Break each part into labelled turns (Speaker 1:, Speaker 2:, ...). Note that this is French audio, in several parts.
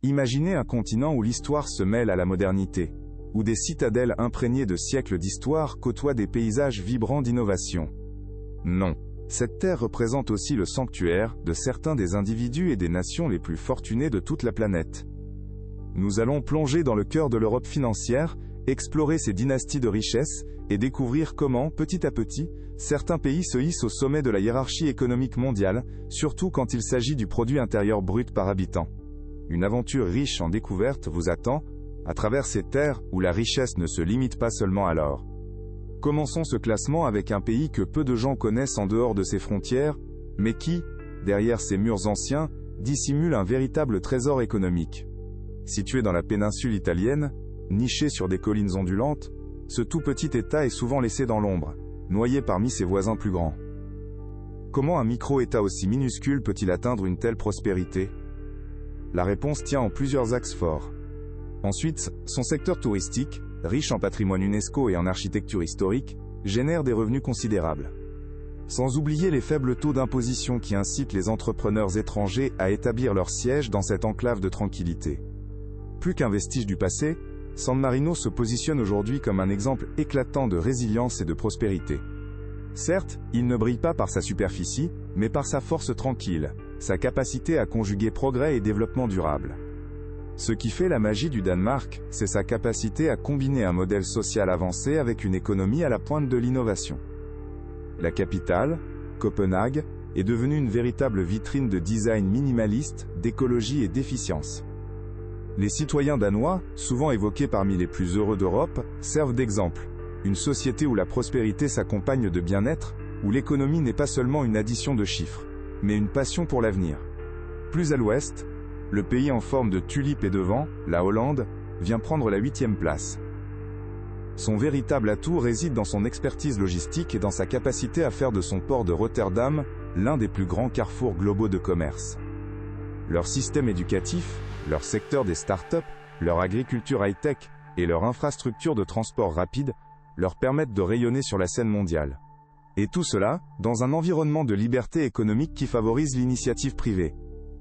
Speaker 1: Imaginez un continent où l'histoire se mêle à la modernité, où des citadelles imprégnées de siècles d'histoire côtoient des paysages vibrants d'innovation. Non, cette terre représente aussi le sanctuaire de certains des individus et des nations les plus fortunés de toute la planète. Nous allons plonger dans le cœur de l'Europe financière, explorer ces dynasties de richesse, et découvrir comment, petit à petit, certains pays se hissent au sommet de la hiérarchie économique mondiale, surtout quand il s'agit du produit intérieur brut par habitant. Une aventure riche en découvertes vous attend, à travers ces terres où la richesse ne se limite pas seulement à l'or. Commençons ce classement avec un pays que peu de gens connaissent en dehors de ses frontières, mais qui, derrière ses murs anciens, dissimule un véritable trésor économique. Situé dans la péninsule italienne, niché sur des collines ondulantes, ce tout petit État est souvent laissé dans l'ombre, noyé parmi ses voisins plus grands. Comment un micro-État aussi minuscule peut-il atteindre une telle prospérité? La réponse tient en plusieurs axes forts. Ensuite, son secteur touristique, riche en patrimoine UNESCO et en architecture historique, génère des revenus considérables. Sans oublier les faibles taux d'imposition qui incitent les entrepreneurs étrangers à établir leur siège dans cette enclave de tranquillité. Plus qu'un vestige du passé, San Marino se positionne aujourd'hui comme un exemple éclatant de résilience et de prospérité. Certes, il ne brille pas par sa superficie, mais par sa force tranquille, sa capacité à conjuguer progrès et développement durable. Ce qui fait la magie du Danemark, c'est sa capacité à combiner un modèle social avancé avec une économie à la pointe de l'innovation. La capitale, Copenhague, est devenue une véritable vitrine de design minimaliste, d'écologie et d'efficience. Les citoyens danois, souvent évoqués parmi les plus heureux d'Europe, servent d'exemple. Une société où la prospérité s'accompagne de bien-être, où l'économie n'est pas seulement une addition de chiffres, mais une passion pour l'avenir. Plus à l'ouest, le pays en forme de tulipe et de vent, la Hollande, vient prendre la 8e place. Son véritable atout réside dans son expertise logistique et dans sa capacité à faire de son port de Rotterdam l'un des plus grands carrefours globaux de commerce. Leur système éducatif, leur secteur des start-up, leur agriculture high-tech et leur infrastructure de transport rapide leur permettent de rayonner sur la scène mondiale. Et tout cela, dans un environnement de liberté économique qui favorise l'initiative privée.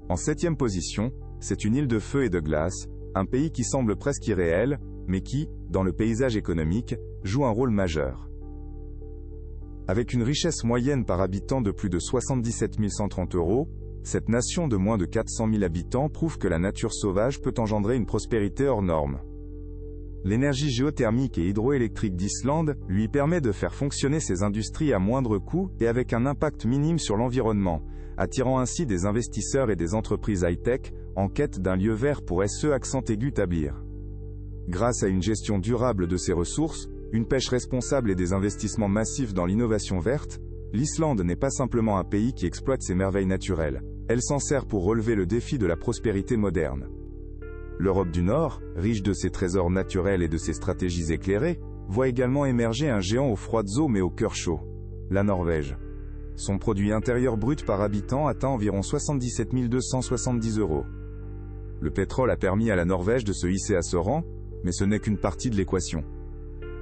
Speaker 1: En 7e position, c'est une île de feu et de glace, un pays qui semble presque irréel, mais qui, dans le paysage économique, joue un rôle majeur. Avec une richesse moyenne par habitant de plus de 77 130 €, cette nation de moins de 400 000 habitants prouve que la nature sauvage peut engendrer une prospérité hors norme. L'énergie géothermique et hydroélectrique d'Islande lui permet de faire fonctionner ses industries à moindre coût et avec un impact minime sur l'environnement, attirant ainsi des investisseurs et des entreprises high-tech en quête d'un lieu vert pour SE accent aigu établir. Grâce à une gestion durable de ses ressources, une pêche responsable et des investissements massifs dans l'innovation verte, l'Islande n'est pas simplement un pays qui exploite ses merveilles naturelles, elle s'en sert pour relever le défi de la prospérité moderne. L'Europe du Nord, riche de ses trésors naturels et de ses stratégies éclairées, voit également émerger un géant aux froides eaux mais au cœur chaud, la Norvège. Son produit intérieur brut par habitant atteint environ 77 270 €. Le pétrole a permis à la Norvège de se hisser à ce rang, mais ce n'est qu'une partie de l'équation.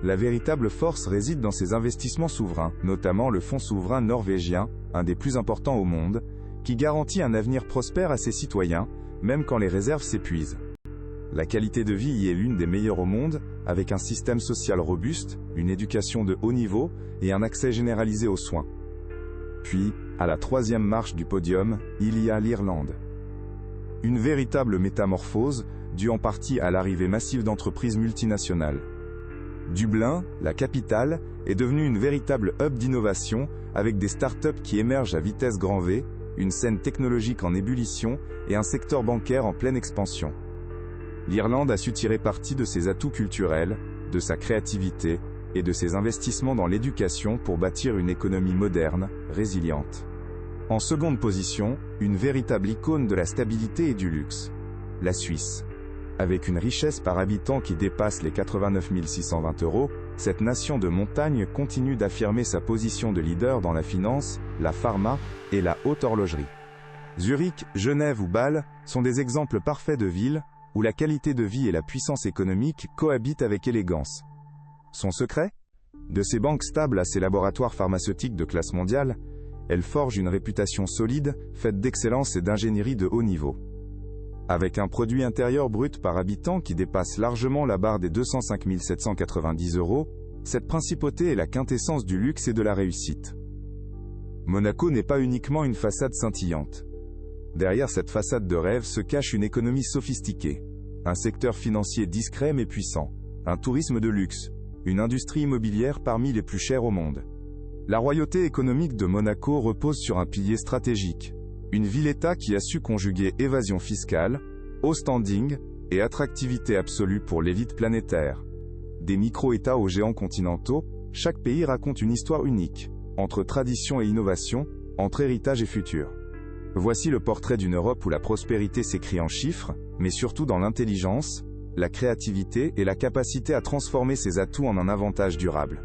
Speaker 1: La véritable force réside dans ses investissements souverains, notamment le fonds souverain norvégien, un des plus importants au monde, qui garantit un avenir prospère à ses citoyens, même quand les réserves s'épuisent. La qualité de vie y est l'une des meilleures au monde, avec un système social robuste, une éducation de haut niveau et un accès généralisé aux soins. Puis, à la 3e marche du podium, il y a l'Irlande. Une véritable métamorphose, due en partie à l'arrivée massive d'entreprises multinationales. Dublin, la capitale, est devenue une véritable hub d'innovation, avec des startups qui émergent à vitesse grand V, une scène technologique en ébullition et un secteur bancaire en pleine expansion. L'Irlande a su tirer parti de ses atouts culturels, de sa créativité et de ses investissements dans l'éducation pour bâtir une économie moderne, résiliente. En seconde position, une véritable icône de la stabilité et du luxe. La Suisse. Avec une richesse par habitant qui dépasse les 89 620 €, cette nation de montagne continue d'affirmer sa position de leader dans la finance, la pharma et la haute horlogerie. Zurich, Genève ou Bâle sont des exemples parfaits de villes où la qualité de vie et la puissance économique cohabitent avec élégance. Son secret? De ses banques stables à ses laboratoires pharmaceutiques de classe mondiale, elle forge une réputation solide, faite d'excellence et d'ingénierie de haut niveau. Avec un produit intérieur brut par habitant qui dépasse largement la barre des 205 790 €, cette principauté est la quintessence du luxe et de la réussite. Monaco n'est pas uniquement une façade scintillante. Derrière cette façade de rêve se cache une économie sophistiquée, un secteur financier discret mais puissant, un tourisme de luxe, une industrie immobilière parmi les plus chères au monde. La royauté économique de Monaco repose sur un pilier stratégique, une ville-État qui a su conjuguer évasion fiscale, haut standing et attractivité absolue pour l'élite planétaire. Des micro-États aux géants continentaux, chaque pays raconte une histoire unique, entre tradition et innovation, entre héritage et futur. Voici le portrait d'une Europe où la prospérité s'écrit en chiffres, mais surtout dans l'intelligence, la créativité et la capacité à transformer ses atouts en un avantage durable.